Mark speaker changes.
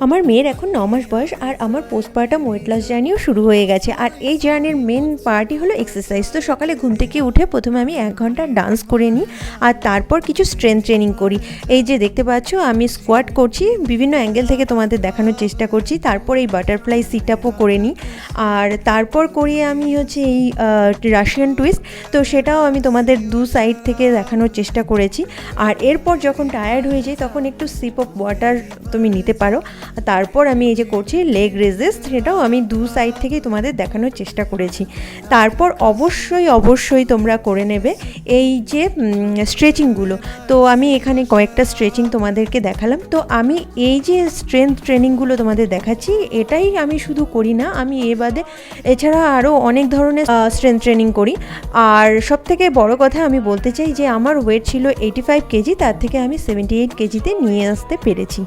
Speaker 1: আমার মেয়ের এখন 9 মাস বয়স আর আমার পোস্টপার্টাম ওয়েট লস জার্নিও শুরু হয়ে গেছে। আর এই জার্নির মেন পার্টই হলো এক্সারসাইজ। তো সকালে ঘুম থেকে উঠে প্রথমে আমি 1 ঘন্টা ডান্স করে নিই আর তারপর কিছু স্ট্রেংথ ট্রেনিং করি। এই যে দেখতে পাচ্ছ আমি স্কোয়াট করছি, বিভিন্ন অ্যাঙ্গেল থেকে তোমাদের দেখানোর চেষ্টা করছি। তারপর এই বাটারফ্লাই সিট আপও করে নিই আর তারপর করি আমি হচ্ছে এই রাশিয়ান টুইস্ট। তো সেটাও আমি তোমাদের দু সাইড থেকে দেখানোর চেষ্টা করেছি। আর এরপর যখন টায়ার্ড হয়ে যাই তখন একটু সিপ অফ ওয়াটার তুমি নিতে পারো। তারপর আমি এই যে করছি লেগ রেজিস্ট, সেটাও আমি দু সাইড থেকেই তোমাদের দেখানোর চেষ্টা করেছি। তারপর অবশ্যই তোমরা করে নেবে এই যে স্ট্রেচিংগুলো। তো আমি এখানে কয়েকটা স্ট্রেচিং তোমাদেরকে দেখালাম। তো আমি এই যে স্ট্রেংথ ট্রেনিংগুলো তোমাদের দেখাচ্ছি এটাই আমি শুধু করি না, আমি এ বাদে এছাড়া আরও অনেক ধরনের স্ট্রেংথ ট্রেনিং করি। আর সবথেকে বড় কথা আমি বলতে চাই যে আমার ওয়েট ছিল 85 কেজি, তার থেকে আমি 78 কেজিতে নিয়ে আসতে পেরেছি।